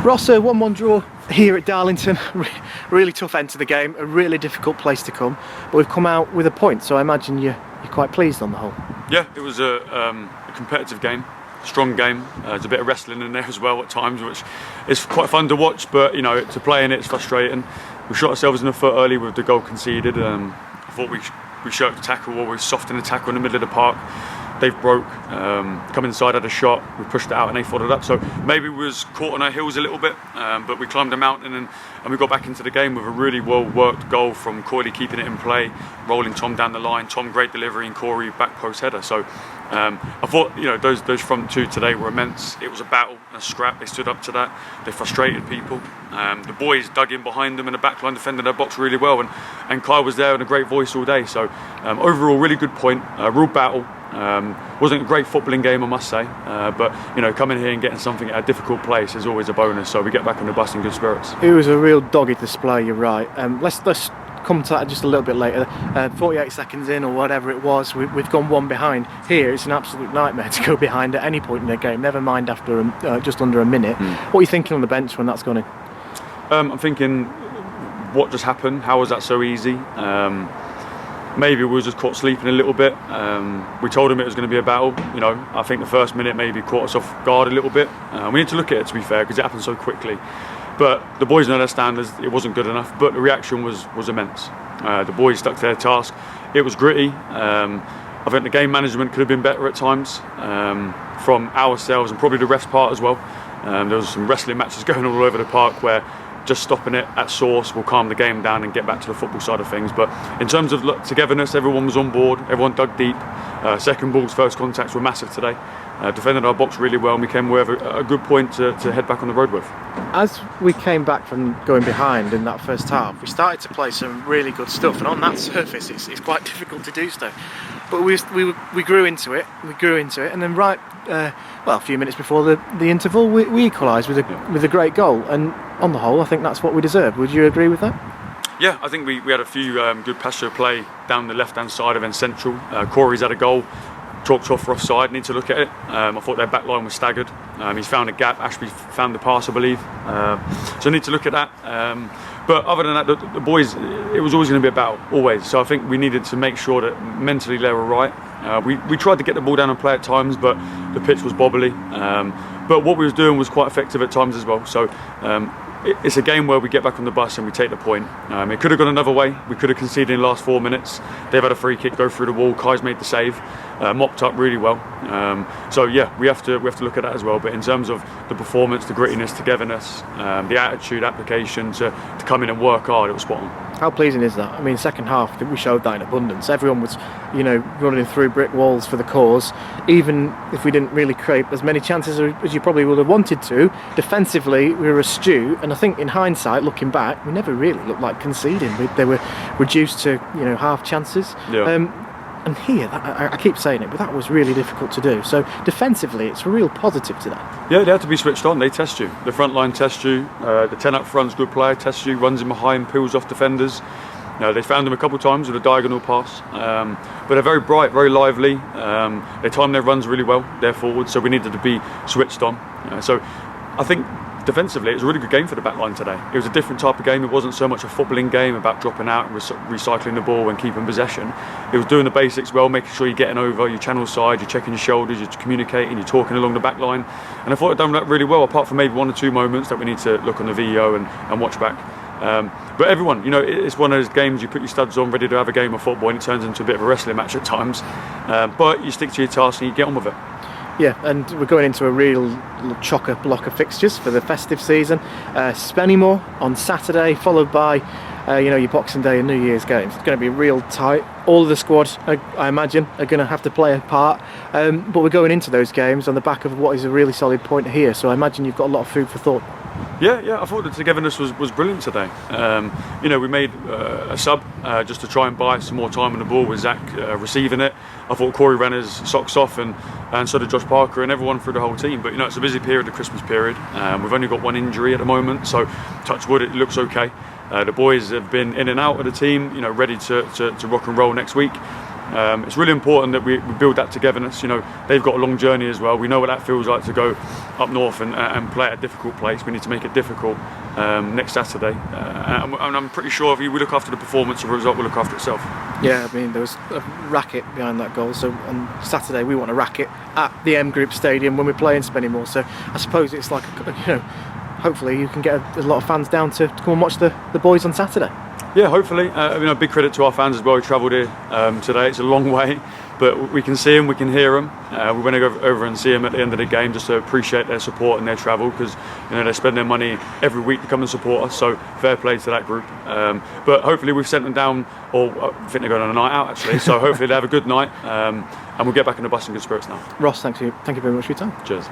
Ross, a 1-1 draw here at Darlington. Really tough end to the game, a really difficult place to come, but we've come out with a point, so I imagine you're quite pleased on the whole. Yeah, it was a competitive game, strong game. There's a bit of wrestling in there as well at times, which is quite fun to watch, but you know, to play in it's frustrating. We shot ourselves in the foot early with the goal conceded. I thought we shirked the tackle, or we were soft in the tackle in the middle of the park. They've broke, come inside, had a shot, we pushed it out and they followed up. So maybe we was caught on our heels a little bit, but we climbed the mountain and we got back into the game with a really well worked goal from Coyley keeping it in play, rolling Tom down the line, Tom great delivery and Corey back post header. So I thought, you know, those front two today were immense. It was a battle, a scrap, they stood up to that, they frustrated people. The boys dug in behind them and the back line defended their box really well, and Kyle was there and a great voice all day. So overall really good point, real battle. Wasn't a great footballing game, I must say, but you know, coming here and getting something at a difficult place is always a bonus, so we get back on the bus in good spirits. It was a real dogged display, you're right. Let's come to that just a little bit later. 48 seconds in or whatever it was, we've gone one behind. Here it's an absolute nightmare to go behind at any point in the game, never mind after just under a minute. What are you thinking on the bench when that's gone in? I'm thinking, what just happened? How was that so easy? Maybe we were just caught sleeping a little bit. We told him it was going to be a battle. You know, I think the first minute maybe caught us off guard a little bit. We need to look at it, to be fair, because it happened so quickly. But the boys know their standards. It wasn't good enough, but the reaction was immense. The boys stuck to their task. It was gritty. I think the game management could have been better at times from ourselves and probably the refs' part as well. There was some wrestling matches going all over the park where just stopping it at source will calm the game down and get back to the football side of things. But in terms of togetherness, everyone was on board, everyone dug deep. Second balls, first contacts were massive today. Defended our box really well and we came with a good point to head back on the road with. As we came back from going behind in that first half, we started to play some really good stuff, and on that surface it's quite difficult to do so. But we grew into it, and then a few minutes before the interval, we equalised with a great goal, and on the whole I think that's what we deserved. Would you agree with that? Yeah, I think we had a few good passes of play down the left hand side of end central. Corey's had a goal chalked off for offside, need to look at it. I thought their back line was staggered. He's found a gap, Ashby found the pass I believe, so I need to look at that. But other than that, the boys, it was always going to be a battle, always. So I think we needed to make sure that mentally they were right. We tried to get the ball down and play at times, but the pitch was bobbly. But what we was doing was quite effective at times as well. So it's a game where we get back on the bus and we take the point. It could have gone another way. We could have conceded in the last 4 minutes. They've had a free kick go through the wall. Kai's made the save, mopped up really well. So yeah, we have to look at that as well. But in terms of the performance, the grittiness, togetherness, the attitude, application to come in and work hard, it was spot on. How pleasing is that? I mean, second half, I think we showed that in abundance. Everyone was, you know, running through brick walls for the cause. Even if we didn't really create as many chances as you probably would have wanted to, defensively we were astute. And I think in hindsight, looking back, we never really looked like conceding. They were reduced to, you know, half chances. Yeah. And here, I keep saying it, but that was really difficult to do. So defensively, it's a real positive to that. Yeah, they have to be switched on. They test you. The front line tests you. The 10 up front's good player, tests you, runs in behind, peels off defenders. They found him a couple of times with a diagonal pass. But they're very bright, very lively. They time their runs really well, they're forward, so we needed to be switched on. So I think defensively, it was a really good game for the back line today. It was a different type of game. It wasn't so much a footballing game about dropping out and recycling the ball and keeping possession. It was doing the basics well, making sure you're getting over your channel side, you're checking your shoulders, you're communicating, you're talking along the back line. And I thought I'd done that really well, apart from maybe 1 or 2 moments that we need to look on the VO and watch back. But everyone, you know, it's one of those games you put your studs on, ready to have a game of football, and it turns into a bit of a wrestling match at times. But you stick to your task and you get on with it. Yeah, and we're going into a real chocker block of fixtures for the festive season. Spennymoor on Saturday, followed by your Boxing Day and New Year's games. It's going to be real tight. All of the squad, I imagine, are going to have to play a part. But we're going into those games on the back of what is a really solid point here. So I imagine you've got a lot of food for thought. Yeah, I thought the togetherness was brilliant today. We made a sub just to try and buy some more time on the ball with Zach receiving it. I thought Corey ran his socks off and so did Josh Parker and everyone through the whole team. But it's a busy period, the Christmas period. We've only got 1 injury at the moment, so touch wood, it looks okay. The boys have been in and out of the team, ready to rock and roll next week. It's really important that we build that togetherness. You know, they've got a long journey as well. We know what that feels like to go up north and play at a difficult place. We need to make it difficult next Saturday, and I'm pretty sure if we look after the performance, the result will look after itself. Yeah, I mean, there was a racket behind that goal, so on Saturday we want a racket at the M Group Stadium when we're playing Spennymoor. So I suppose it's like, hopefully you can get a lot of fans down to come and watch the boys on Saturday. Yeah, hopefully. Big credit to our fans as well who travelled here today. It's a long way, but we can see them, we can hear them. We went over and see them at the end of the game just to appreciate their support and their travel, because they spend their money every week to come and support us. So fair play to that group. But hopefully we've sent them down, or I think they're going on a night out actually. So hopefully they have a good night, and we'll get back in the bus in good spirits now. Ross, thank you very much for your time. Cheers.